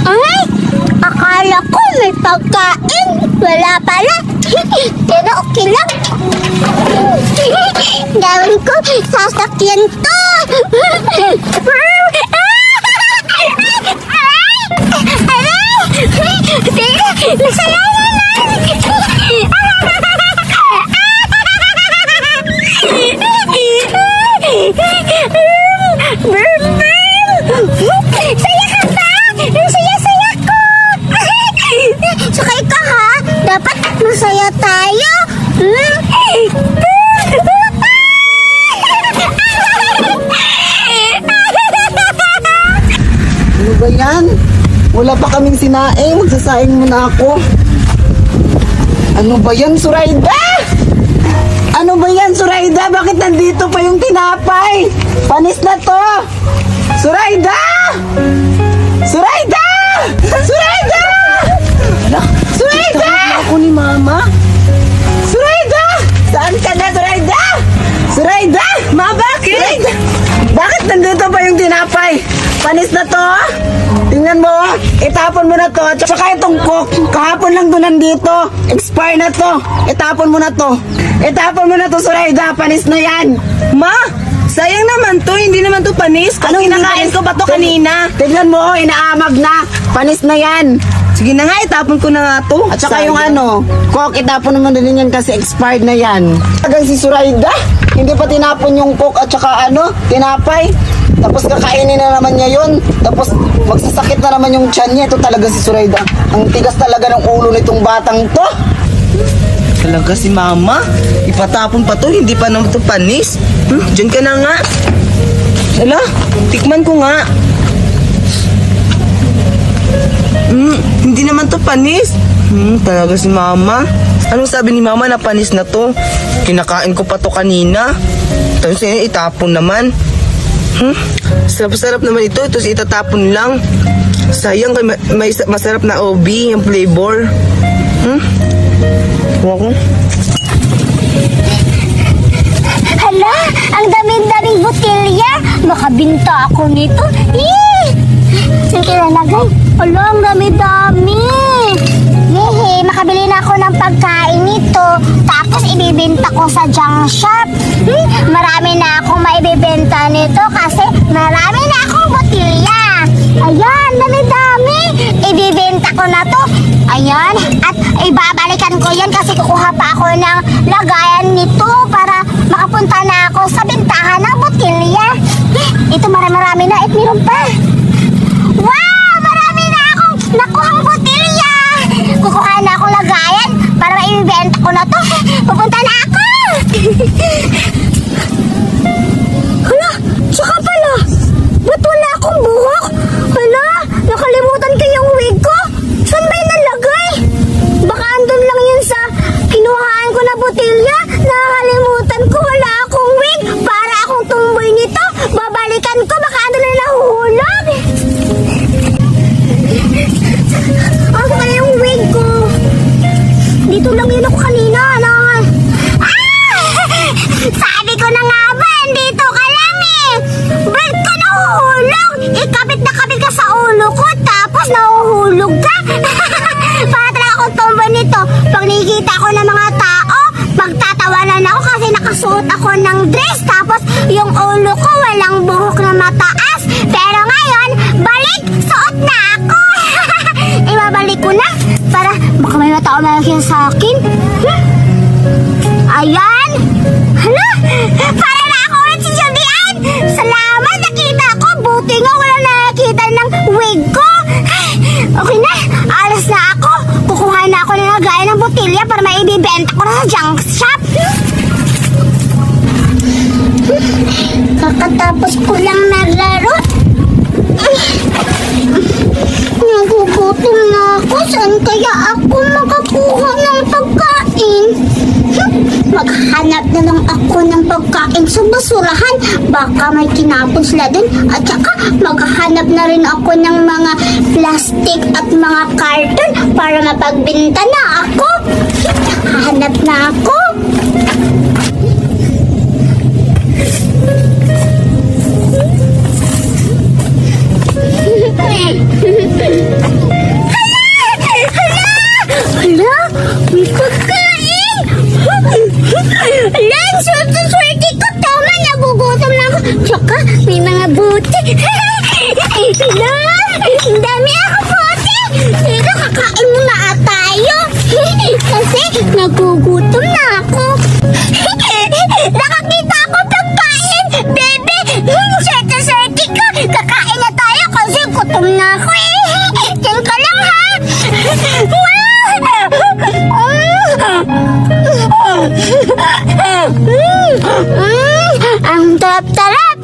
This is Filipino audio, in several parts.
Ay, akala ko may pagkain. Wala pala. Pero okay lang. Gawin ko, sasakyan to. Saya ka ba? Saya-saya ko. Sakay ka ha? Dapat masaya tayo. Ano ba yan? Wala pa kaming sinaing. Magsasaing muna ako. Ano ba yan, Zoraida? Ano ba yan, Zoraida? Bakit nandito pa yung tinapay? Panis na to! Zoraida! Zoraida! Zoraida! Zoraida! Ako ni Mama. Zoraida! Saan ka na, Zoraida? Zoraida! Ma, bakit? Zoraida! Bakit nandito pa yung tinapay? Panis na to! Tingnan mo, itapon mo na to. At saka itong coke, kahapon lang to nandito. Expire na to. Itapon mo na to. Itapon mo na to, Zoraida. Panis na yan. Ma, sayang naman to. Hindi naman to panis. Kung kinakain ko pa to kanina. Tingnan mo, inaamag na. Panis na yan. Sige na nga, itapon ko na nga to. At saka yung coke, itapon naman din yan kasi expired na yan. Tagang si Zoraida, hindi pa tinapon yung coke at saka tinapay. Tapos kakainin na naman niya yun. Tapos magsasakit na naman yung tiyan niya. Ito talaga si Zoraida. Ang tigas talaga ng ulo nitong batang to. Talaga si Mama. Ipatapon pa to. Hindi pa naman to panis. Diyan ka na nga. Ala, tikman ko nga. Hindi naman to panis. Talaga si Mama. Anong sabi ni Mama na panis na to? Kinakain ko pa to kanina. Tapos itapon naman. Sarap-sarap naman ito. Tapos itatapon lang. Sayang, may masarap na OB yung flavor. Huwag ko. Hala, ang daming-daming botelya. Makabinta ako nito. Saan kinalagay? Hala, ang dami-dami. Hehe, makabili na ako ng pagkain nito. Tapos ibibenta ko sa junk shop. Marami na akong maibibenta nito kasi marami na akong botelya. Ayan, dami-dami. Ibibenta ko na to. Ayan, at ibabalikan ko yan kasi kukuha pa ako ng lagayan nito para makapunta na ako sa bintahan ng botelya. Ito marami na at meron pa. Wow, marami na akong nakuhang botelya. Kukuha na akong lagayan para maibibenta ko na to. Pupunta na ako. Hala, tsaka pala. Ba't wala akong buhok? Hala, nakalimutan ko yung wig ko. Saan ba yung nalagay? Baka andun lang yun sa kinuhaan ko na botelya. Nakalimutan ko, wala akong wig. Para akong tumboy nito. Babalikan ko, baka andun na nahuhulog. Ano kaya yung wig ko? Dito lang yun ako kanina. Sabi ko na nga ba, dito ka lang eh. Ba't ka nahuhulog? Ikabit na kabit ka sa ulo ko, tapos nahuhulog ka. Para talaga akong tomboy nito. Pag nakikita ko ng mga tao, magtatawanan ako kasi nakasuot ako ng dress. Tapos yung ulo ko walang buhok na mataas. Pero ngayon, balik, suot na ako. Ibabalik ko na para baka may matao malaki sa akin. Ayan. Hala, para na ako ulit si Julian. Salamat, nakita ko. Buti nga wala nakita ng wig ko. Okay na, alas na ako. Kukuha na ako ng lagayan ng botelya para maibibenta ko na sa junk shop. Kakatapos ko lang naglaro. Nagugutom na ako. Saan kaya ako makakuha ng pagkain? Maghanap na lang ako ng pagkain sa basurahan. Baka may tinapon sila dun. At saka maghanap na rin ako ng mga plastic at mga karton para mapagbenta na ako. Hanap na ako. Gutom na ako eh. Diyan ka lang ha. Ang tarap-tarap.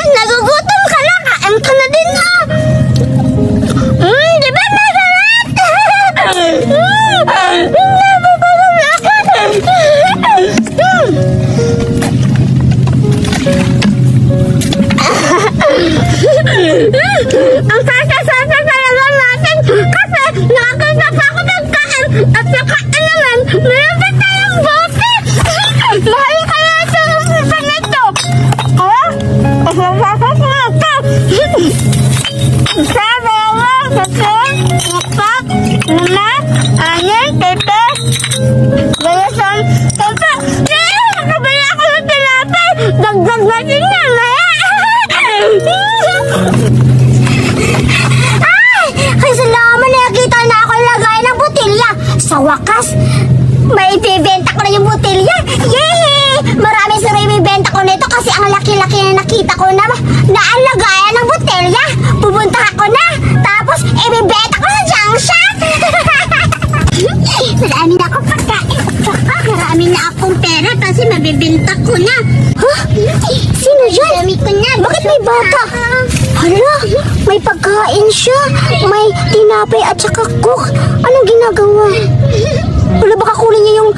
Nagugutom ka na, kain ka na din ha. Di ba masarap? Nagugutom na ako. Ang sasa-sasa talaga natin kasi nakakita pa ako ng kain at saka naman meron pa tayong bote. Mahal kaya ito sa nito. Ha? Masasasa ko ito. Sabi ako, kasi, mukap, lima, anin, tete, galasan, tete. Nakabili ako ng tinapay. Dagdag natin na, ay, salamat nakita na ako lagay ng butilya. Sa wakas, may ibibenta ko na yung butilya. Yay! Marami sa ibibenta ko nito kasi ang laki-laki na nakita ko na ang lagayan ng butilya. Pupunta ako na, tapos ibibenta ko sa junk shop. Marami na akong pagkain. Marami na akong pera kasi mabibenta ko na. Huh? Sino yan? Bakit may bata? Hala, may pagkain siya. May tinapay at saka cook. Anong ginagawa? Wala baka kunin niya yung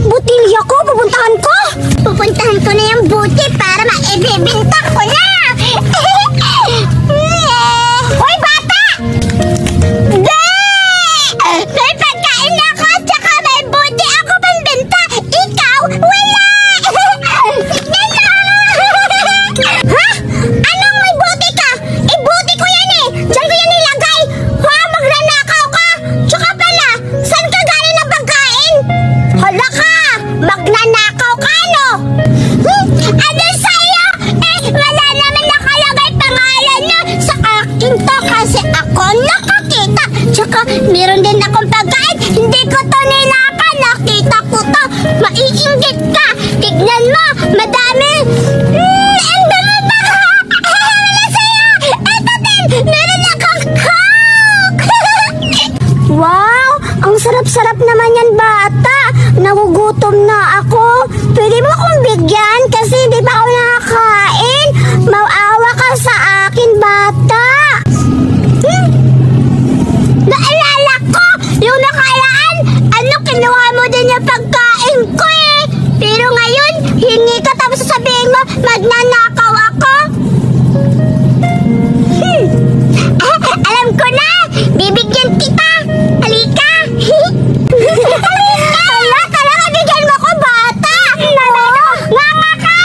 butilya ko? Pupuntahan ko? Pupuntahan ko na yung buti para maibibinta ko na. Hoy, bata! May pagkain ako at saka may buti ako pambenta. Ikaw, wala! Tignan na! Ha? Anong may buti ka? Eh, buti ko yan eh! Diyan ko yan nilagay! Ha? Magnanakaw ka! Tsaka pala, saan ka galing ng pagkain? Hala ka! Magnanakaw ka, no? Ano sa'yo? Eh, wala naman nakalagay pangalan na sa akin to kasi ako nakakita. Tsaka, meron din akong pagkain. Hindi ko to nilakan. Nakita ko to. Maiinggit ka. Tignan mo. Madami. Ang dami pa. Wala sa'yo. Eto din. Meron akong coke. Wow. Ang sarap-sarap naman yan, bata. Nagugutom na ako. Pwede mo akong bigyan kasi hindi pa ako nakakain. Maawa ka sa akin, bata. Naalala ko, yung nakaraan, kinuha mo din yung pagkain ko eh. Pero ngayon, hingi ka tapos sasabihin mo, magnanakaw ako. Alam ko na, bibigyan kita. Halika. Halika. Hala, talaga bigyan mo ko, bata. Nga ka.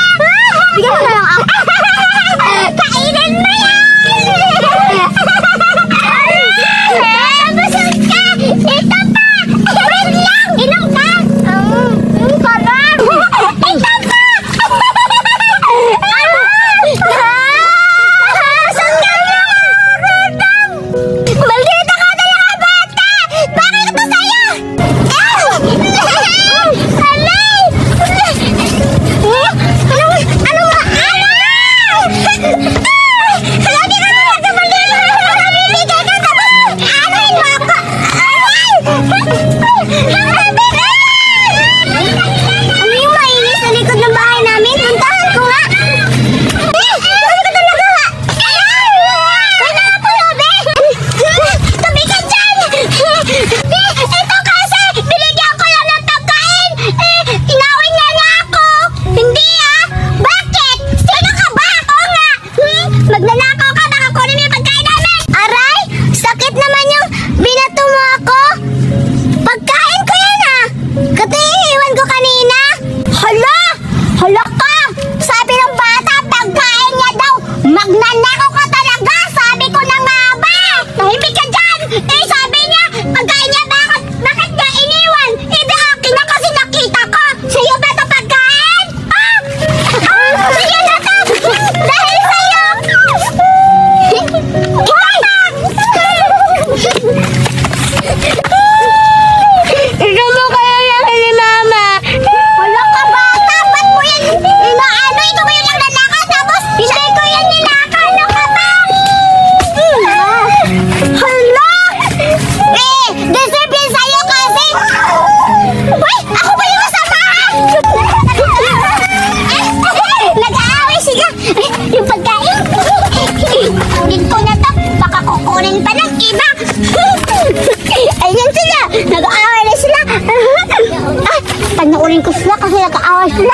Habulin ko sila kasi nag-aawa sila.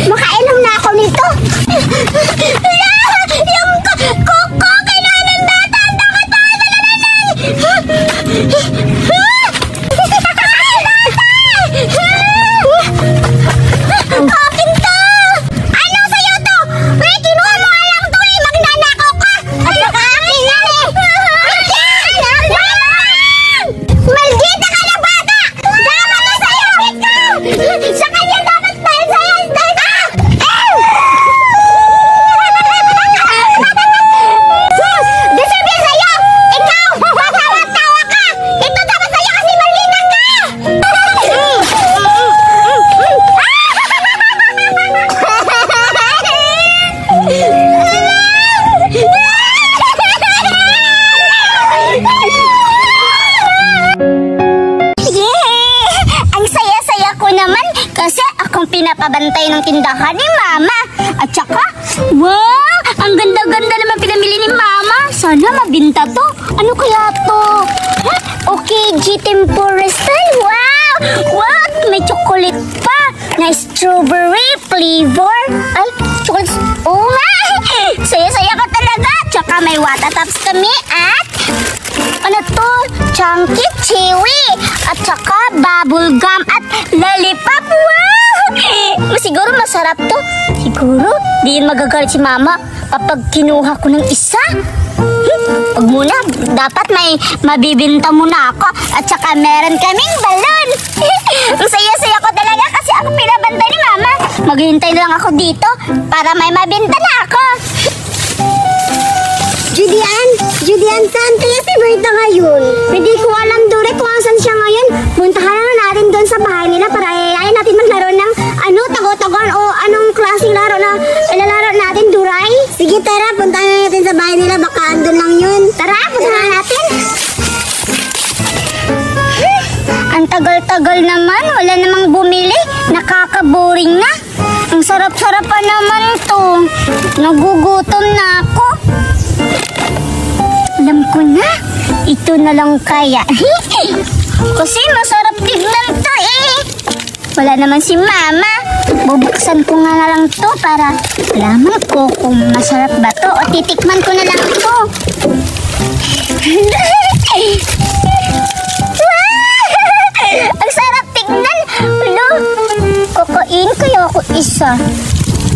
Makainom na ako nito. Yung kuko, kinuha ng bata. Ang takot-takot na nanay. Akin to! Ano sa'yo to? Uy, kinuha mo alam to eh! Magnanakaw ka! At saka akin yan eh! Maldita ka na bata! Tama na sa'yo! Ikaw! Sa kanya dapat dahil sa'yo! Deserve sa'yo! Ikaw! Tawa-tawa ka! Ito dapat sa'yo kasi malina ka! Ang saya-saya ko naman kasi akong pinapabantay ng tindahan ni Mama. At saka, wow! Ang ganda-ganda naman pinamili ni Mama. Sana mabinta to. Ano kaya to? Huh? Okay, G-Tempura style. Wow! Wow! May chocolate pa na strawberry flavor. Ay, chocolate. Oo nga! Saya-saya ka talaga. Tsaka may watatops kami at ano to? Chunky chewy. At saka bubble gum at lollipop. Wow! Siguro masarap to. Siguro di magagalit si Mama kapag kinuha ko ng isa. Huwag muna. Dapat may mabibinta muna ako. At saka meron kaming balon. Ang saya-saya ko talaga kasi ako pinabantay ni Mama. Maghihintay na lang ako dito para may mabinta na ako. Judian, saan kaya si Berta ngayon? Hindi ko alam, Dore, kung saan siya ngayon. Puntahan na natin doon sa bahay nila para ayayin natin maglaro ng tago-tagon o anong klaseng laro na ilalaro natin, Duray. Sige, tara, puntahan na natin sa bahay nila. Baka andun lang yun. Tara, puntahan natin. Ang tagal-tagal naman. Wala namang bumili. Nakaka-boring na. Ang sarap-sarap pa naman to. Nagugutom na ako. Alam ko na. Ito na lang kaya. Kasi masarap tignan to eh. Wala naman si Mama. Bubuksan ko nga na lang to para malaman ko kung masarap ba to. O titikman ko na lang to. Ang sarap tignan. Ulo, kukuin ko ako isa.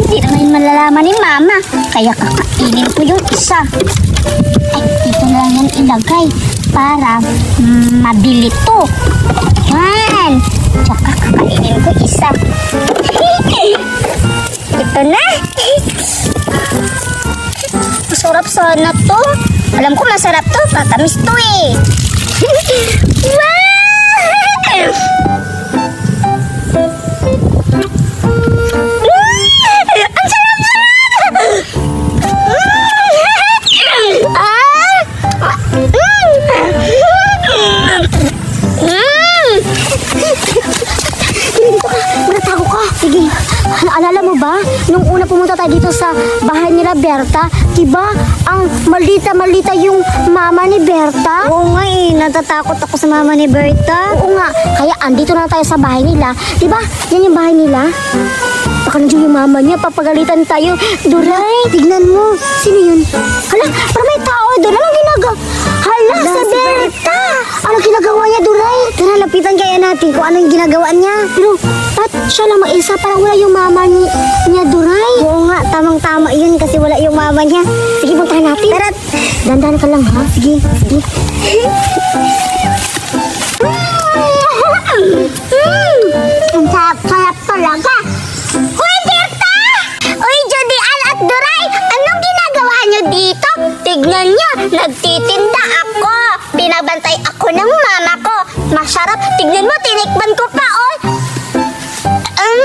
Hindi naman malalaman ni Mama. Kaya kakainin ko yung isa. Ay, dito na lang yan ilagay para mabili to. Yan. Tsaka kakainin ko isa. Ito na. Masarap sana to. Alam ko masarap to. Matamis to eh. Wow! Ang sarap-sarap! Maratago ka. Sige. Alala mo ba? Nung una pumunta tayo dito sa bahay nila Berta, diba ang malita-malita yung mama ni Berta? Oo nga eh. Natatakot ako sa mama ni Berta. Oo nga. Kaya andito na tayo sa bahay nila. Diba? Yan yung bahay nila. Baka nandiyan yung mama niya. Papagalitan tayo. Duray, tignan mo. Sino yun? Hala, parang may tao doon. Anong ginagawa? Hala, si Berta! Anong ginagawa niya, Duray? Tara, lapitan kaya natin kung anong ginagawa niya. Pero, ba't siya lang mag-isa? Parang wala yung mama niya, Duray. Oo nga, tamang-tama yun kasi wala yung mama niya. Sige, puntahan natin. Tara, dandan ka lang, ha? Sige, sige. Ang sarap-sarap talaga. Hoy, Berta! Uy, Judian at Duray! Anong ginagawa niyo dito? Tignan niyo, nagtitinda ako. Binabantay ako ng mama ko. Masarap. Tignan mo, tinikman ko pa, oh. Ang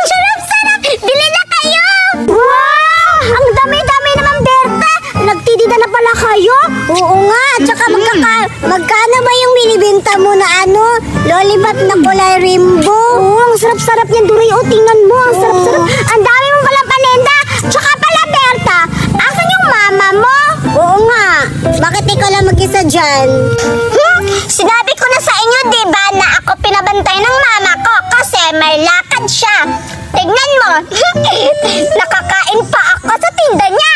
sarap-sarap. Bili na kayo. Wow! Ang dami-dami naman, Berta. Nagtitinda na pala kayo? Oo nga. At saka magkano ba yung binibenta mo na ano? Loli lolipat na kulay rainbow. Oo, ang sarap-sarap niyan, Duray. O, tingnan mo. Ang sarap-sarap. Ang dami mo palang paninda. Tsaka pala, Berta, asan yung mama mo? Oo nga. Bakit ikaw lang mag-isa dyan? Sinabi ko na sa inyo, diba, na ako pinabantay ng mama ko kasi may lakad siya. Tignan mo. Nakakain pa ako sa tinda niya.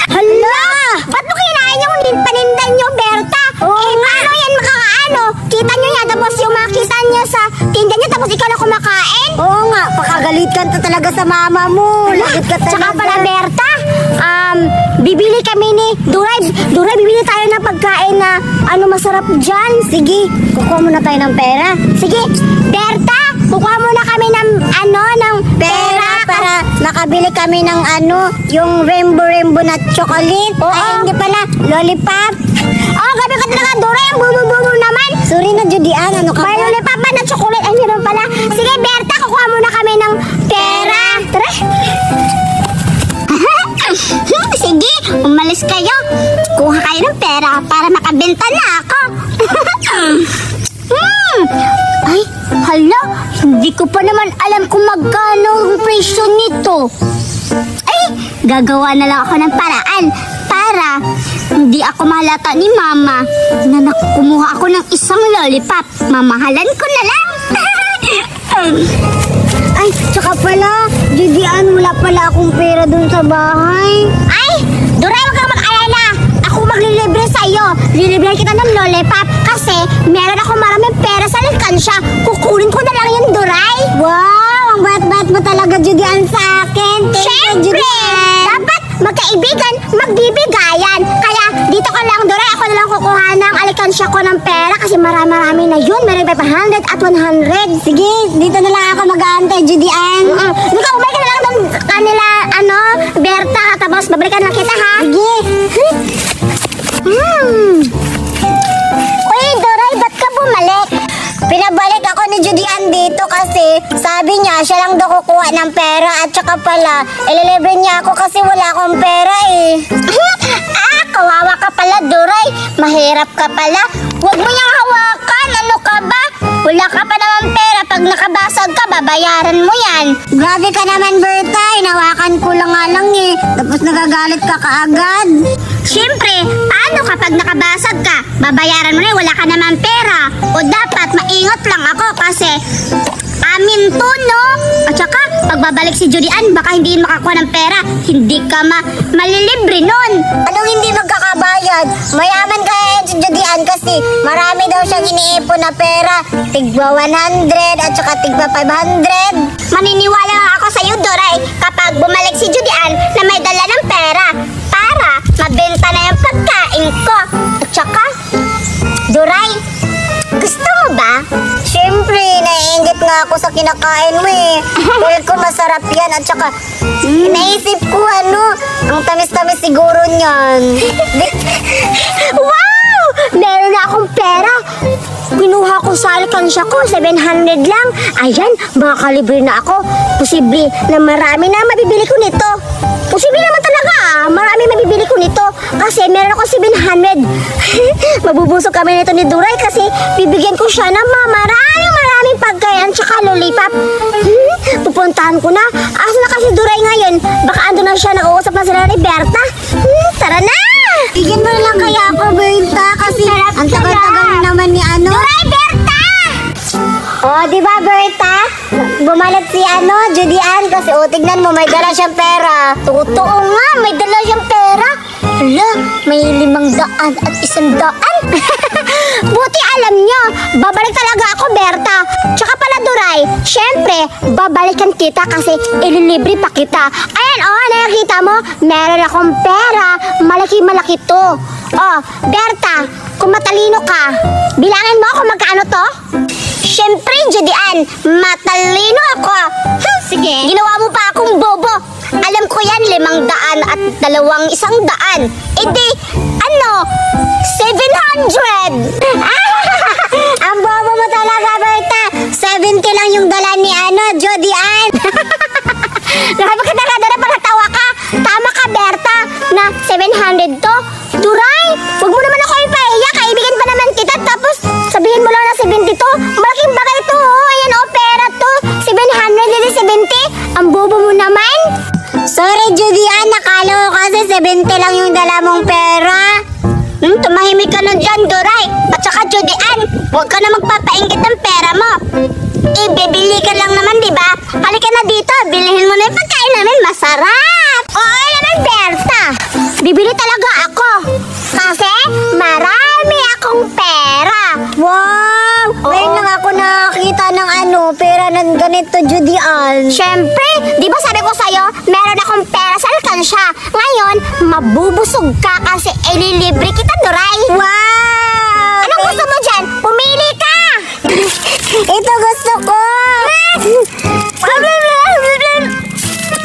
Hala! Ba't mo kinain yung paninda niyo, Berta? Ano yan makakaano? Kita niyo yan, tapos yung makita niyo sa tinda niyo, tapos ikaw na kumakain? Oo nga, pakagalitan ka talaga sa mama mo. Lagot ka talaga. Tsaka pala, Berta, bibili kami ni Duray. Duray, bibili tayo ng pagkain na masarap dyan. Sige, kukuha muna tayo ng pera. Sige, Berta, kukuha muna kami ng ng pera para makabili kami ng yung rainbow na chocolate. Ay, hindi pala, lollipop. Gabi ka talaga, Duray, ang bumo-bumo naman. Sorry na, Judian, ano ka ba? May lollipop ba na chocolate? Ay, meron pala. Sige, Berta, kukuha muna kami ng pera. Tara. Sige, umalis kayo. Kuha kayo ng pera para makabenta na ako. Ay, hala, hindi ko pa naman alam kung magkano ang presyo nito. Ay, gagawa na lang ako ng paraan para hindi ako mahalata ni Mama na nakukumuha ako ng isang lollipop. Mamahalan ko na lang. Ay, tsaka pala, Judian, wala pala akong pera dun sa bahay. Ay, Duray, wag kang mag-alala. Ako maglilibre sa'yo. Lilibre kita ng lollipop kasi meron ako maraming pera sa likansya. Kukunin ko na lang yung Duray. Wow, ang bat-bat mo talaga, Judian, sa akin. Siyempre, dapat magkaibigan, magbibigayan. Kaya dito ka lang, Duray, ako na lang kukuha ng alikansya ko ng pera kasi marami na yun. Meron 500 at 100. Sige, dito na lang ako mag-aantay, Judian. Ikaw, umay ka na lang doon kanila, Berta, tapos babalikan lang kita, ha? Sige. Uy, Duray, ba't ka bumalik? Pinabalik ako ni Judian dito kasi sabi niya siya lang daw kukuha ng pera at saka pala ililibre niya ako kasi wala akong pera eh. Kawawa ka pala, Duray. Mahirap ka pala. Huwag mo niyang hawakan. Ano ka ba? Wala ka pa naman pera. Pag nakabasag ka, babayaran mo yan. Grabe ka naman, Berta. Inawakan ko lang nga lang eh. Tapos nagagalit ka kaagad. Siyempre, paano kapag nakabasag ka? Babayaran mo na wala ka naman pera. O dapat maingat lang ako kasi amin to, no? At saka, pagbabalik si Judian, baka hindi makakuha ng pera. Hindi ka malilibre nun. Anong hindi magkakabayad? Mayaman kaya si Judian kasi marami daw siyang iniipon na pera. Tigba 100 at saka tigba 500. Maniniwala ako sa iyo, Duray, kapag bumalik si Judian na may dala ng pera para mabenta na yung pagkain ko. At saka, Duray, gusto mo ba? Siyempre, naiingit nga ako sa kinakain mo eh. Dahil ko masarap yan at saka naisip ko ang tamis-tamis siguro niyan. Wow! Meron na akong pera. Kinuha ko sa alkansya ko, 700 lang. Ayan, makakalibre na ako. Posible na marami na mabibili ko nito. Posible naman talaga marami mabibili ko nito. Kasi meron ako 700. Mabubusog kami nito ni Duray kasi bibigyan ko siya ng maraming pagkain tsaka lollipop. Pupuntahan ko na. Asa na kasi Duray ngayon? Baka ando na siya, nag-uusap na sila ni Berta. Tara na! Bigyan mo na lang kaya ako, Berta, kasi ang tagal-tagal naman ni Duray, Berta! Di ba, Berta? Bumalik si Judian kasi tignan mo, may dala siyang pera. Totoo nga, may dala siyang pera. Hala, may 500 at 100. Buti alam nyo, babalik talaga ako, Berta. Tsaka pala, Duray, syempre, babalikan kita kasi ililibre pa kita. Ayan, nakikita mo, meron akong pera. Malaki-malaki to. Berta, kung matalino ka, bilangin mo kung magkano to? Syempre, Judian, matalino ako. Sige. Ginawa mo pa akong bobo. Alam ko yan, 500 at 200. Di, 700. Ang bobo mo talaga, Berta. 70 lang yung dala ni Judian. Grabe ka talaga, pagkatawa ka. Tama ka, Berta, na 700 to. Duray, huwag mo naman ako ipahiya. Kaibigan pa naman kita. Tapos, sabihin mo lang na 70 to. Malaki lang yung dala mong pera. Tumahimik ka na dyan, Doray. At saka, Judy Ann, huwag ka na magpapainggit ng pera mo. Bibili ka lang naman, di ba? Halika na dito, bilihin mo na yung pagkain namin. Masarap! Oo naman, Berta. Bibili talaga ako. Kasi marami akong pera. Wow! Ngayon lang ako nakakita ng pera ng ganito, Judy Ann. Siyempre, di ba sabi ko sa'yo, meron akong pera sa alkansya. Ngayon, mabubusog ka kasi ililibre kita, Doray. Wow! Anong gusto mo dyan? Pumili ka! Ito gusto ko!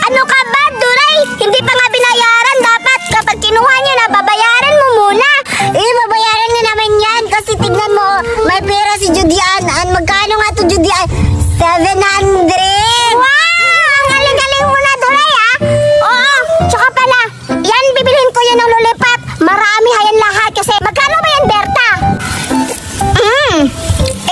Ano ka ba, Doray? Hindi pa nga binayaran. Dapat kapag kinuha niya na, babayaran mo muna. Babayaran nga naman yan. Kasi tignan mo, may pera si Judy Ann. Magkano nga to, Judy Ann? 700! Wow! Ang galing-galing mo na, Doray, ah! Oo, tsaka pala, yan, bibilhin ko yan ng lollipop. Marami hayan lahat kasi magkano ba yan, Berta?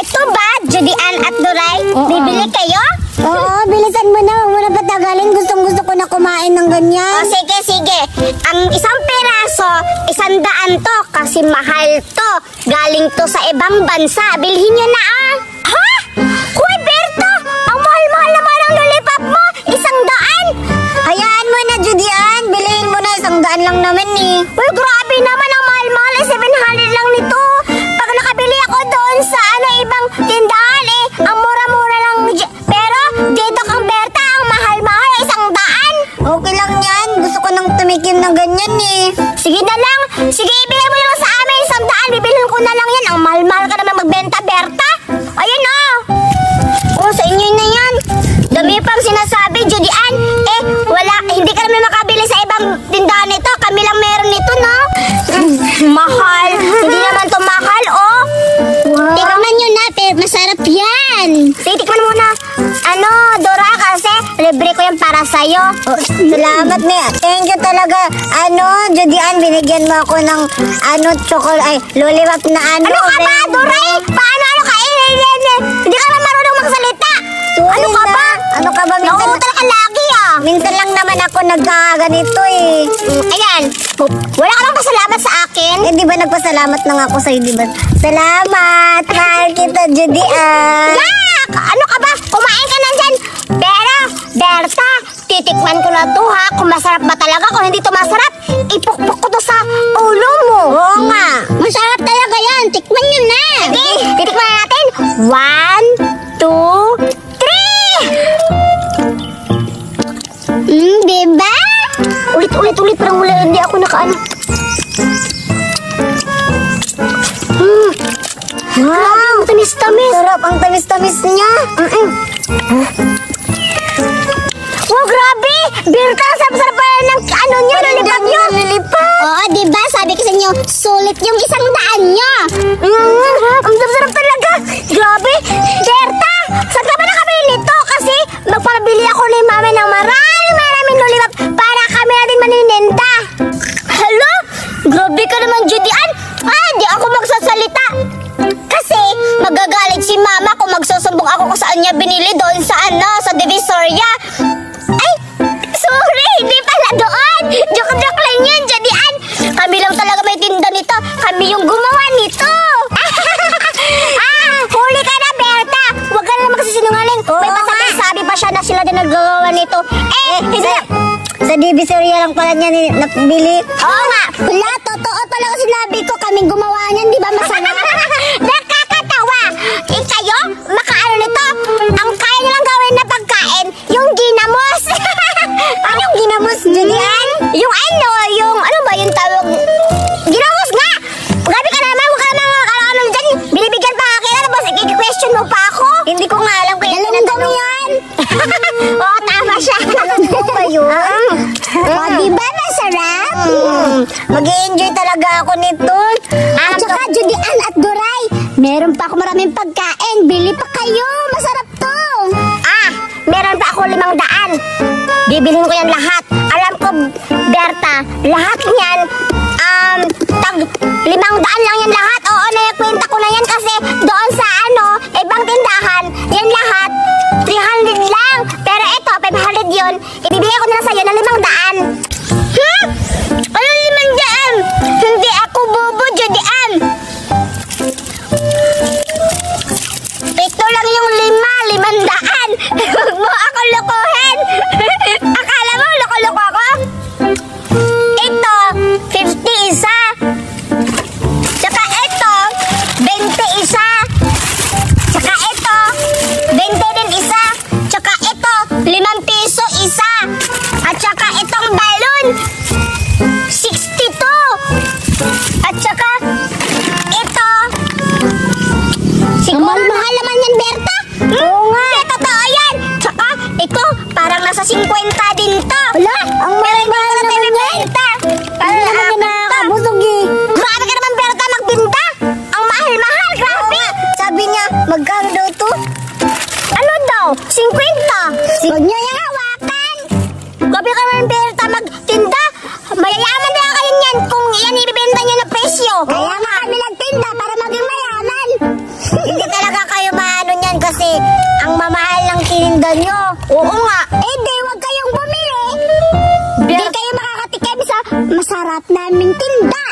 Ito ba, Judy Ann at Doray? Bibili kayo? Oo, bilisan mo na. Huwag mo na patagalin. Gustong-gusto ko na kumain ng ganyan. Sige, sige. Ang isang peraso, 100 to. Kasi mahal to. Galing to sa ibang bansa. Bilhin nyo na, ah. Ha? Kuy, Berta! Ang mahal-mahal naman ang lollipop mo. 100? Hayaan mo na, Judy Ann. Bilhin mo na. 100 lang naman, eh. Uy, grabe naman ang mahal-mahal. 700 lang nito. Pag nakabili ako doon sa ibang tindahan, ang mura-mura lang. Pero dito kang Berta, ang mahal-mahal, 100. Okay lang yan. Gusto ko nang tumikim ng ganyan, eh. Sige na lang. Sige, ibigay mo lang sa amin 100. Bibilhin ko na lang yan. Ang mahal-mahal ka naman magbenta, Berta. Ayun, oh. Oh, sa inyo na yan. Dami pang sinasabi, Judy Ann. Wala. Hindi ka naman makabili sa ibang tindahan nito. Kami lang meron nito, no? Mahal. Hindi naman to mahal, oh. Wow. Tikman nyo na, pero masarap yan. Titikman muna. Dora, kasi libre ko yan para sa'yo. Salamat, Mia. Thank you talaga. Judy Ann, binigyan mo ako ng lollipop na Ano ka ba, Dora? Paano ka? Hindi ka naman marunong magsalita. Ano ka ba? Ano ka ba? Nauutal ka lagi, ah. Minsan lang naman ako nagkaganito, eh. Ayan. Wala ka bang pasalamat sa akin? Di ba nagpasalamat lang ako sa'yo, di ba? Salamat. Mahal kita, Judy Ann. Yak! Ano ka ba? Kumain ka na dyan. Pero, Berta, titikman ko na to, ha? Kung masarap ba talaga. Kung hindi to masarap, ipukpok ko to sa ulo mo. Oo nga. Masarap talaga yan. Tikman nyo na. Sige, titikman na natin. 1, 2, 3. Diba? Ulit, parang wala. Hindi ako nakaano. Wow, tamis-tamis. Sarap, ang tamis-tamis niya. Wow, grabe! Berta, sarap-sarap pa ng nyo, lollipop nyo. Oo, diba? Sabi ko sa inyo, sulit yung 100 nyo. Ang sarap talaga. Grabe. Berta, saan ka ba nakabili nito? Kasi magpapabili ako ni Mama ng maraming lollipop para kami natin maninenta. Hello? Grabe ka naman, Judy Ann. Di ako magsasalita. Kasi magagalit si Mama kung magsusumbong ako kung saan niya binili doon sa sa Divisoria. Ay, sorry, hindi pala doon. Joke lang yun, Judy Ann. Kami lang talaga may tinda nito. Kami yung gumawa nito. Huli ka na, Berta. Huwag ka na magsisinungaling. May pasabi pa siya na sila din nagagawa nito. Hindi. Sa Divisoria lang pala niya napili. Oo nga. Wala, totoo talaga sinabi ko. Kaming gumawa niyan, di ba masarap? Nakakatawa. Kayo, makaano nito? Ang kaya nilang gawin na pagkain, yung ginamos. Anong ginamos, Judy Ann? Yung yung tawag? Ginamos nga! Grabe ka naman, huwag ka naman dyan. Binibigyan pa akin, tapos i-question mo pa ako? Hindi ko nga alam kaya tinatanong yan. Oo, tama siya. Ano ba yun? Diba masarap? Mag-i-enjoy talaga ako nito. At saka, Judy Ann at Doray, meron pa ako maraming pagkain. Bili pa kayo. Masarap to. Meron pa ako 500. Bibilhin ko yan lahat. Alam ko, Berta, lahat yan, tag 500 lang yan lahat. Oo, naikwenta ko na yan kasi doon sa ibang tindahan, yan lahat, 300 lang. Pero ito, 500 yun. Ibibigay ko na lang sa'yo ng 500. Ano Oo nga. Eh di, wag kayong bumili. Di kayo makakatikim sa masarap naming tinda.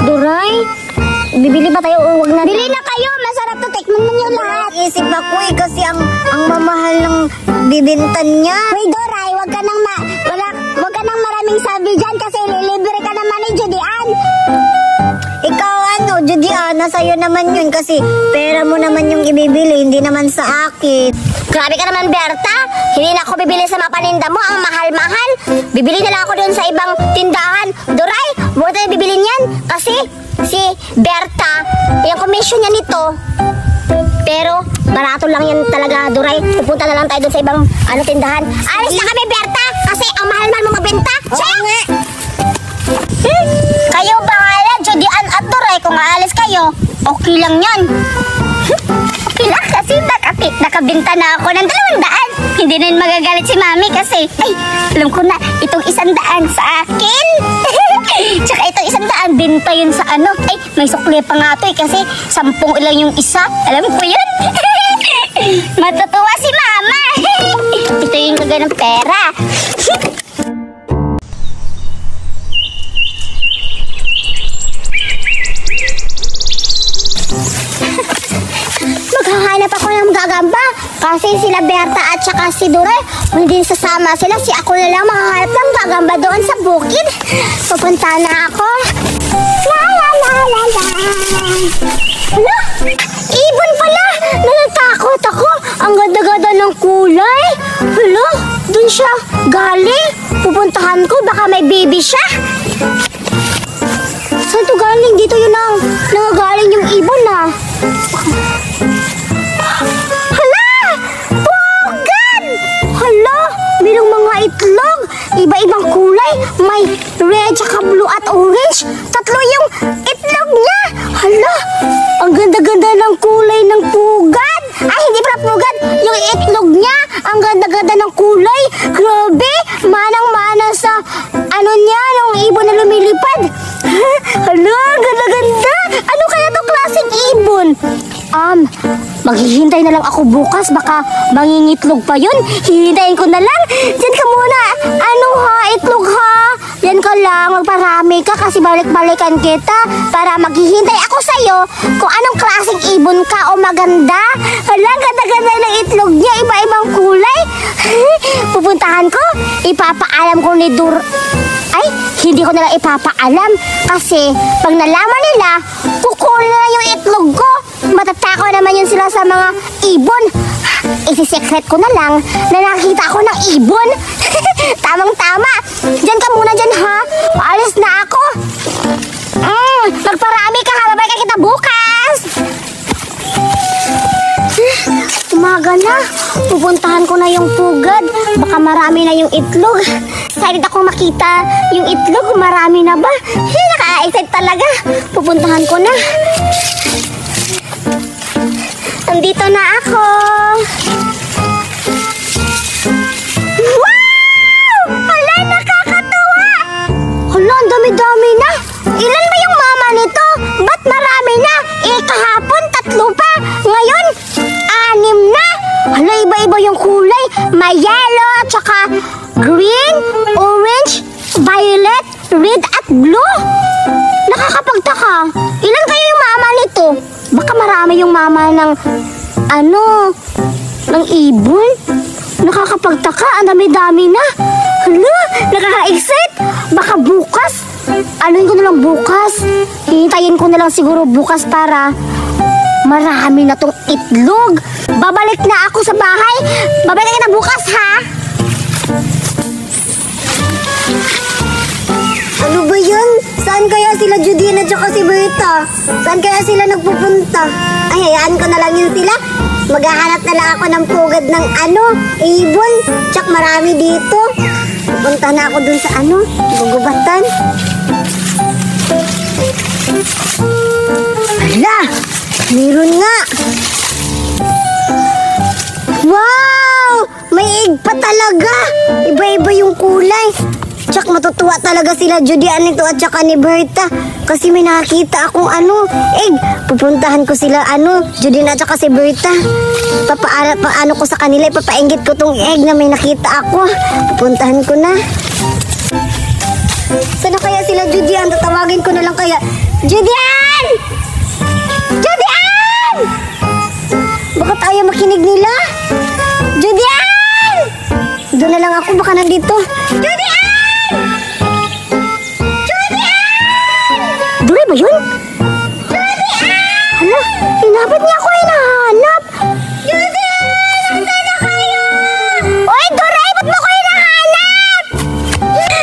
Duray, bibili ba tayo o wag na? Bili na kayo, masarap to. Tikman ninyo lahat. Isip ako kasi ang mamahal ng bibintan niya. Hoy Duray, wag ka nang maraming sabi dyan kasi lilibre ka naman ni Judian. Ikaw Judy, sa'yo naman yun kasi pera mo naman yung ibibili, hindi naman sa akin. Grabe ka naman, Berta. Hindi na ako bibili sa mapaninda mo. Ang mahal-mahal. Bibili na lang ako doon sa ibang tindahan. Duray, huwag tayo bibilin yan. Kasi si Berta, yung commission niya nito. Pero barato lang yan talaga, Duray. Pupunta na lang tayo doon sa ibang tindahan. Alis na kami, Berta. Kasi ang mahal-mahal mo magbenta. Siya! Kayo bahala, Judian at Duray. Kung aalis kayo, okay lang yan. Okay lang kasi nakabinta na ako ng 200. Hindi na yun magagalit si Mami kasi, ay, alam ko na, itong 100 sa akin. Tsaka itong 100, binta yun sa ano. Ay, may sukli pa nga to kasi 10 lang yung isa. Alam ko yun. Matutuwa si Mama. Ito yung kagaya ng pera. Maghahanap ako ng gagamba kasi sila Berta at saka si Duray hindi sasama sila. Si ako na lang makahanap ng gagamba doon sa bukid. Pupunta na ako. La la la la la. Hala, ibon pala. Natatakot ako. Ang ganda-ganda ng kulay. Hala, dun siya galing. Pupuntahan ko, baka may baby siya. Saan to galing? Dito yun ang nangagaling yung ibon ah. Hala! Pugad! Hala! Mayroong mga itlog. Iba-ibang kulay. May red, tsaka blue at orange. 3 yung itlog niya. Hala! Ang ganda-ganda ng kulay ng pugad. Ay, hindi pala pugad. Yung itlog niya. Ang ganda-ganda ng kulay. Grabe! Manang-mana sa niya, yung ibon na lumilipad. Hala, ganda-ganda. Ano kaya itong klaseng ibon? Maghihintay na lang ako bukas. Baka mangingitlog pa yun. Hihintayin ko na lang. Diyan ka muna. Itlog ha? Yan ka lang. Magparami ka kasi balik-balikan kita. Para maghihintay ako sa'yo kung anong klaseng ibon ka o maganda. Hala, ganda-ganda ng itlog niya. Iba-ibang kulay. Pupuntahan ko. Ipapaalam ko ni Ay, hindi ko nila ipapaalam. Kasi pag nalaman nila, kukunin na yung itlog ko. Matatakaw naman yun sila sa mga ibon. Isi-secret ko na lang na nakita ako ng ibon. Tamang-tama. Diyan ka muna dyan ha. Alis na ako. Magparami ka ha. Babalikan kita bukas. Umaga na. Pupuntahan ko na yung pugad. Baka marami na yung itlog. Excited ako makita yung itlog. Marami na ba? Naka-excited talaga. Pupuntahan ko na. Nandito na ako. Wow! Hala, nakakatuwa! Hala, ang dami-dami na. Ilan ba yung mama nito? Ba't marami na? Kahapon 3 pa. Ngayon, 6 na. Hala, iba-iba yung kulay. May yellow, tsaka green, orange, violet, red at blue. Nakakapagtaka. Ilan kayo yung mama nito? Baka marami yung mama ng ng ibon. Nakakapagtaka, ang dami-dami na. Hala, nakaka-excite. Baka bukas. Anuhin ko na lang bukas. Hihintayin ko na lang siguro bukas para marami na tong itlog. Babalik na ako sa bahay. Babalik na bukas ha. Ano ba yun? Saan kaya sila Judina at si Berta? Saan kaya sila nagpupunta? Ay, hayaan ko na lang yun sila. Maghahanap na lang ako ng pugad ng ibon. Tsak marami dito. Punta na ako dun sa gugubatan. Hala! Meron nga! Wow! May egg pa talaga! Iba-iba yung kulay. Tsak, matutuwa talaga sila Judian nito at saka ni Berta. Kasi may nakakita akong egg. Pupuntahan ko sila Judian at saka si Berta. Paano ko sa kanila, ipapainggit ko tong egg na may nakita ako. Pupuntahan ko na. Sana kaya sila Judian? Tatawagin ko na lang kaya. Judian! Judian! Bakit ayaw makinig nila? Judian! Doon na lang ako, baka nandito. Judian! Judian! Duray ba yun? Judian! Hala, hinabot niya ako, hinahanap. Judian! Nasaan na kayo? Oy, Duray, ba't mo ko hinahanap?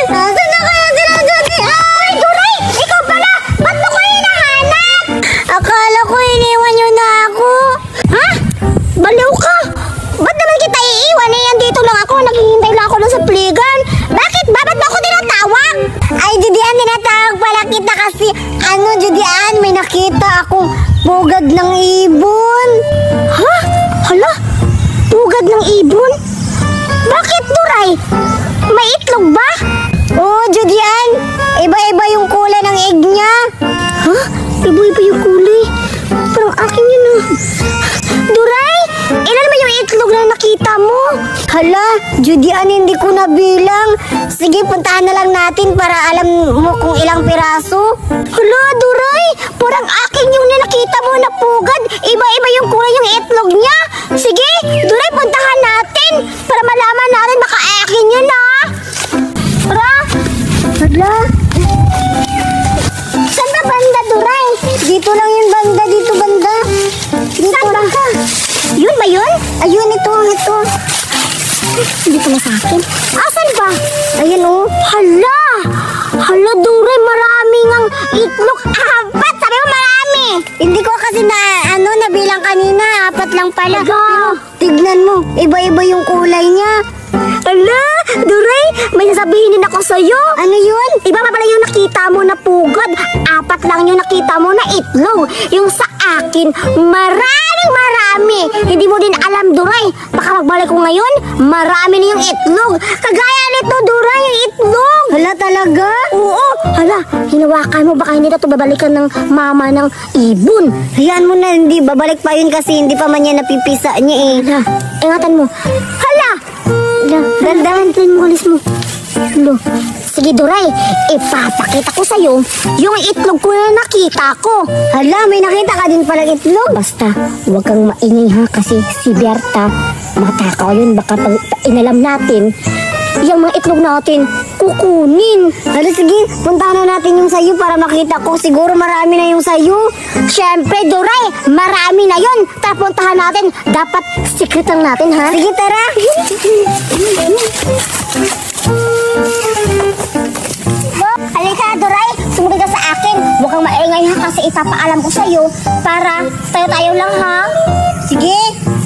Nasaan na kayo sila, Judian? Oy, Duray, ikaw pala, ba't mo ko hinahanap? Akala ko iniwan niyo na ako. Ha? Baliw ka! Ba't naman kita iiwan? Andito lang ako, naghihintay lang ako doon sa pligan. Bakit? Ba't mo ako tinatawag? Ay, Judian, tinatawag pala kita kasi Judian, may nakita akong pugad ng ibon. Ha? Hala? Pugad ng ibon? Bakit, Duray? May itlog ba? Oo, Judian. Iba-iba yung kulay ng egg niya. Ha? Iba-iba yung kulay? Parang akin yun Duray, ilan naman yung itlog na nakita mo? Hala, Judian, hindi ko nabilang. Sige, puntahan na lang natin para alam mo kung ilang piraso. Hala, Duray, parang akin yung nakita mo na pugad. Iba-iba yung kulay yung itlog niya. Sige, Duray, puntahan natin para malaman natin baka akin yun Tara. Hala. Saan ba banda, Duray? Dito lang yung banda, dito banda. Saan ba? Yun ba yun? Ayun, ito. Hindi pala sa akin. Asan ba? Ayun, Hala! Hala, Duray, maraming ang itlog. 4! Sabi mo marami! Hindi ko kasi nabilang kanina. 4 lang pala. Tignan mo, iba-iba yung kulay niya. Hala, Duray, may sasabihin din ako sa'yo. Ano yun? Iba pa pala yung nakita mo na pugad. 4 lang yung nakita mo na itlog. Yung sa akin, marami. Hindi mo din alam, Duray. Baka magbalik ko ngayon, marami na yung itlog. Kagaya nito, Duray, yung itlog. Hala, talaga? Oo. Hala, hinawakan mo. Baka hindi na ito babalikan ng mama ng ibon. Hayaan mo na, hindi. Babalik pa yun kasi hindi pa man niya napipisa niya Hala, ingatan mo. Hala! Dandahan mo, alis mo. Hala. Sige, Duray, ipapakita ko sa'yo yung itlog ko na nakita ko. Hala, may nakita ka din palang itlog. Basta, huwag kang maingay kasi si Berta, matakaw yun. Baka pag inalam natin, yung mga itlog natin, kukunin. Hala, sige, puntahan na natin yung sayo para makita ko. Siguro marami na yung sayo. Siyempre, Duray, marami na yun. Tara, puntahan natin. Dapat secret lang natin, ha? Sige, tara. Halika, Duray. Sumunod ka sa akin. Huwag kang maingay kasi ipapaalam ko sa'yo para tayo-tayo lang, ha? Sige.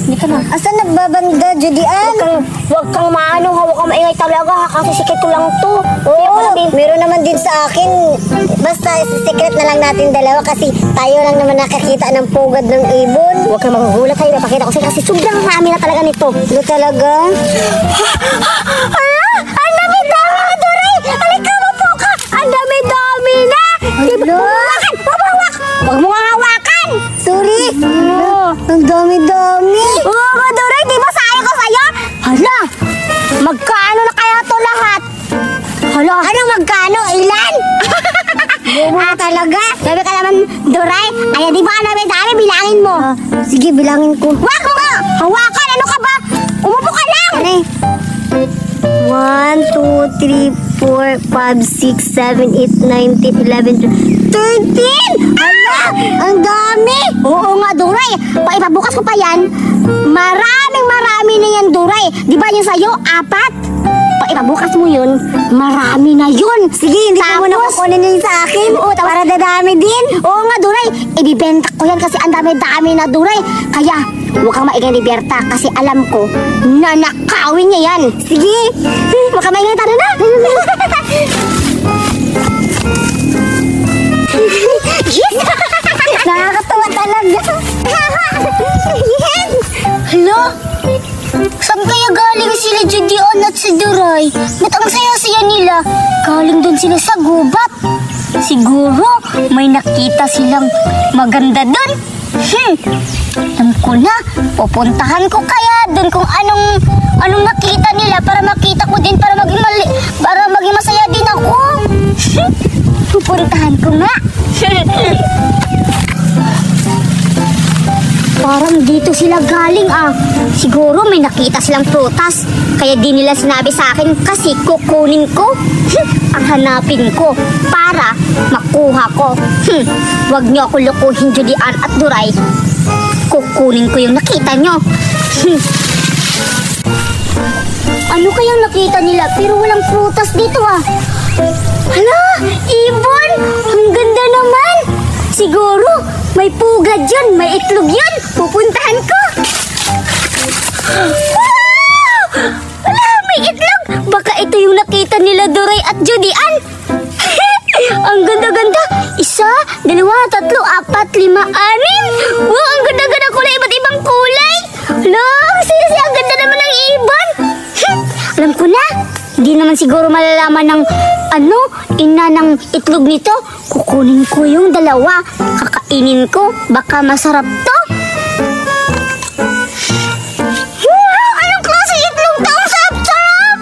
Hindi ka na. Asan nagbabanda, Judian? Huwag kang maano, ha? Huwag kang maingay talaga, ha? Kasi sikret ko lang to. Oo, meron naman din sa akin. Basta, secret na lang natin dalawa kasi tayo lang naman nakakita ng pugad ng ibon. Huwag kang magugulat, ha? Ipapakita ko sa'yo kasi sobrang rami na talaga nito. Ano talaga? Ang dami-dami na, Duray! Halika, mapo ka! Ang dami-dami na! Huwag mo nga hawakan! Sorry! Ang dami-dami! Oo, Duray, di ba sayo ko sa'yo? Hala! Magkano na kaya to lahat? Hala! Ano magkano? Ilan? Talaga? Sabi ka naman, Duray, ay di ba ka dami-dami? Bilangin mo. Sige, bilangin ko. Huwag mo nga! Hawakan! Ano ka ba? Umupo ka lang! 1, 2, 3, 4, 5, 6, 7, 8, 9, 10, 11, 12, 13! Hala! Ang dami! Oo nga, Duray. Paipabukas ko pa yan. Marami na yan, Duray. Di ba yung sa'yo, 4? Paipabukas mo yun, marami na yun. Sige, hindi ko muna kukunin yun sa akin. Oo, para dadami din. Oo nga, Duray. Ibibenta ko yan kasi ang dami-dami na, Duray. Kaya, huwag kang maingay ni Berta kasi alam ko na nakawin niya yan. Sige. Huwag kang maingay, tara na. Yes! Nakakatawa talaga. Yes! Hello? Saan kaya galing sila Judian at si Duray? Ba't ang saya-saya nila? Galing doon sila sa gubat. Siguro may nakita silang maganda doon. Alam ko na, pupuntahan ko kaya doon kung anong nakita nila para makita ko din para maging masaya din ako. Pupuntahan ko nga. Parang dito sila galing ah. Siguro may nakita silang prutas. Kaya di nila sinabi sa akin kasi kukunin ko. Ang hanapin ko para makuha ko. Wag niyo ako lukuhin, Judian at Duray. Kukunin ko yung nakita nyo. Ano kayang nakita nila pero walang prutas dito ah. Hala, ibon! Ang ganda naman! Siguro may pugad yun, may itlog yun. Pupuntahan ko. Wow! Wala, may itlog. Baka ito yung nakita nila Duray at Judian. Ang ganda-ganda. 1, 2, 3, 4, 5, 6. Wow, ang ganda-ganda kulay. Iba't ibang kulay. Hala, kasi ang ganda naman ng ibon. Alam ko na. Hindi naman siguro malalaman ng ina ng itlog nito. Kukunin ko yung 2. Kakainin ko. Baka masarap to. Wow! Anong klase itlog to? Ang sarap-sarap!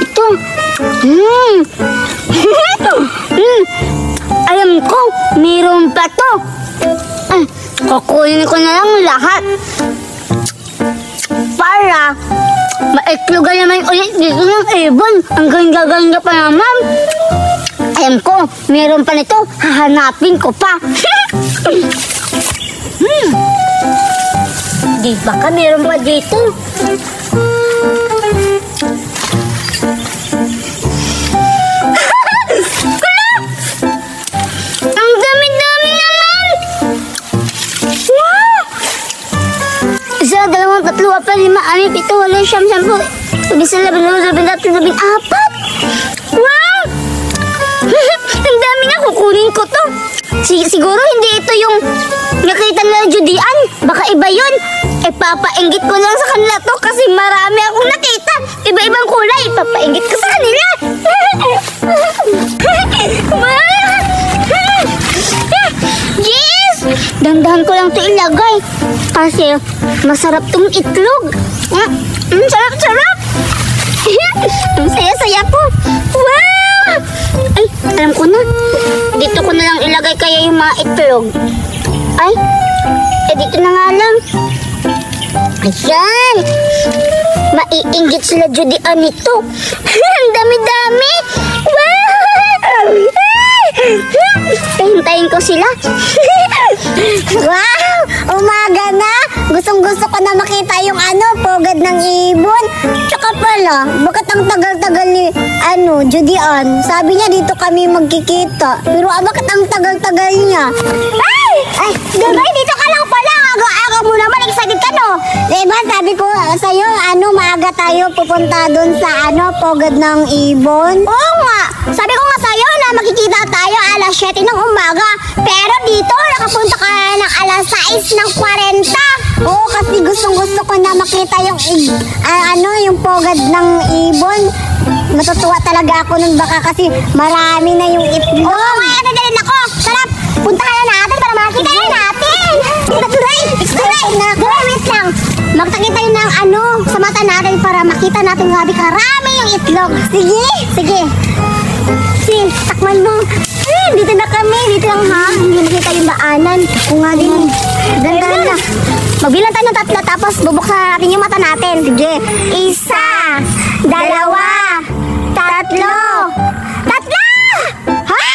Ito. Alam ko, mayroon pa to. Kukunin ko na lang lahat. Para maitlogan naman ulit dito ng ibon. Ang ganda-ganda pa naman. Alam ko, meron pa nito. Hahanapin ko pa. Di ba ka meron pa dito? Ang dami-dami naman. Wow! 1, 2, 3, 4, 5, 6, 7, 8, 9, 10, 11, 12, 13, 14. Wow! Ang dami na, kukunin ko to. Siguro hindi ito yung nakita nila Judian. Baka iba yun. Papainggit ko lang sa kanila to kasi marami akong nakita. Iba-ibang kulay. Papainggit ko sa kanila. Yes! Dandahan ko lang to ilagay. Kasi masarap tong itlog. Sarap-sarap. Ang saya-saya ko. Wow! Ay, alam ko na. Dito ko na lang ilagay kaya yung mga itlog. Ay, dito na nga lang. Ayan. Maiinggit sila Judian nito. Ang dami-dami. Wow! Hintayin ko sila. Wow! Umaga na! Gustong-gusto ko na makita yung pugad ng ibon. Tsaka pala, bakit ang tagal-tagal ni, Judian? Sabi niya dito kami magkikita. Pero bakit ang tagal-tagal niya? Ay, Duray, dito ka lang pala. Aga-aga mo naman, excited ka no? Diba, sabi ko sa'yo, maaga tayo pupunta dun sa, pugad ng ibon. Oo nga, sabi ko nga sa'yo na magkikita tayo alas 7 ng umaga. Pero dito, nakapunta ka ng alas 6 ng 40. Oo, kasi gustong-gusto ko na makita yung, yung pugad ng ibon. Matutuwa talaga ako nun baka kasi marami na yung itlog. Oo, kaya nadalin ako. Sarap, puntahan na natin para makita na natin. Duray, wait lang. Magtakita yun ng sa mata natin para makita natin grabe karami yung itlog. Sige. Takman mo. Dito na kami. Dito lang ha. Hindi makita yung daanan. Ako nga din. Dandan na. Magbilang tayo ng 3 tapos bubuksan natin yung mata natin. Sige. 1, 2, 3. Ha?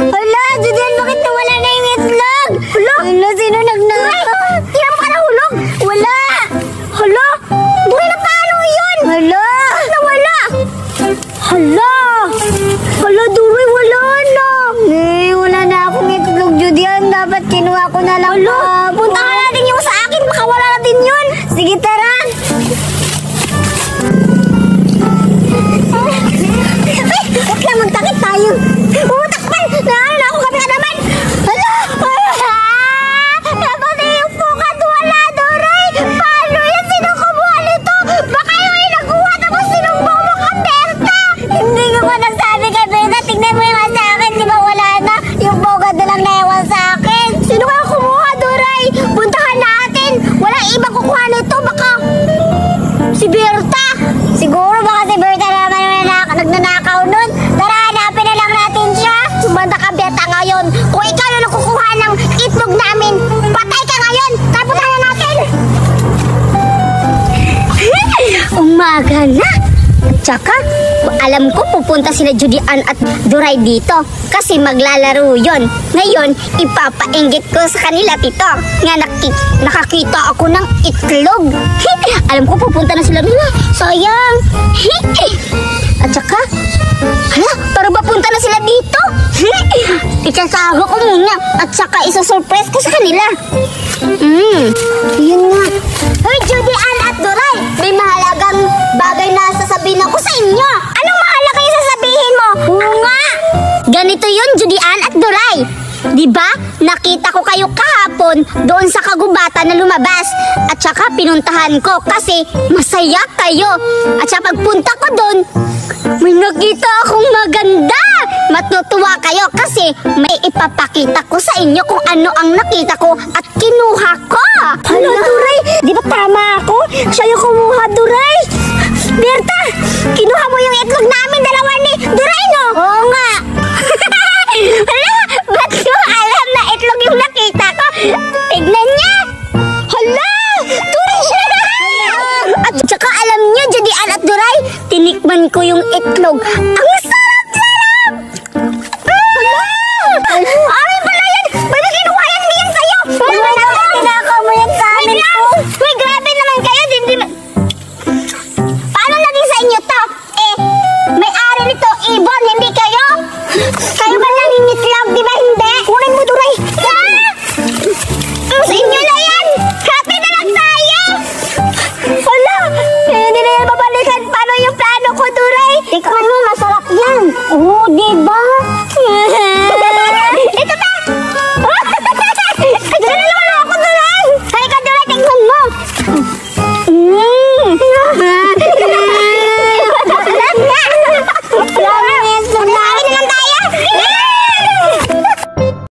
Hala, Judian, bakit nawala na yung itlog? Hala, sino nagnakaw? Tiram ka na hulog. Wala. Hala, buhay na paano yun? Hala. Nawala. Hala, Duray, wala na. Wala na akong itlog, Judian. Dapat kinuha ko na lang. Hala, punta ka natin yung sa akin. Baka wala natin yun. Sige, tara. umaga na. Tsaka, alam ko pupunta sila Judian at Duray dito kasi maglalaro yon. Ngayon, ipapainggit ko sa kanila, tito. Nga nakakita ako ng itlog. Alam ko pupunta na sila nila. Sayang. At tsaka, hala, para ba punta na sila dito? Itasago ko muna at saka isa-surprise ko sa kanila. Yun nga. Hoy, Judian at Duray, may mahalagang bagay na sasabihin ako sa inyo. Anong mahalaga yung sasabihin mo? Oo nga. Ganito yun, Judian at Duray. Diba, nakita ko kayo kahapon doon sa kagubatan na lumabas. At saka pinuntahan ko kasi masaya kayo. At saka pagpunta ko doon, may nakita akong maganda. Matutuwa kayo kasi may ipapakita ko sa inyo kung ano ang nakita ko at kinuha ko. Hala, Duray, di ba tama ako? Siya yung kumuha, Duray. Berta, kinuha mo yung itlog namin dalawa ni Duray, no? Oo nga. Hala, ba't ko alam na itlog yung nakita ko? Tignan niya. Hala, Duray siya na. At saka alam niyo, Judian at Duray, tinikman ko yung itlog. Ang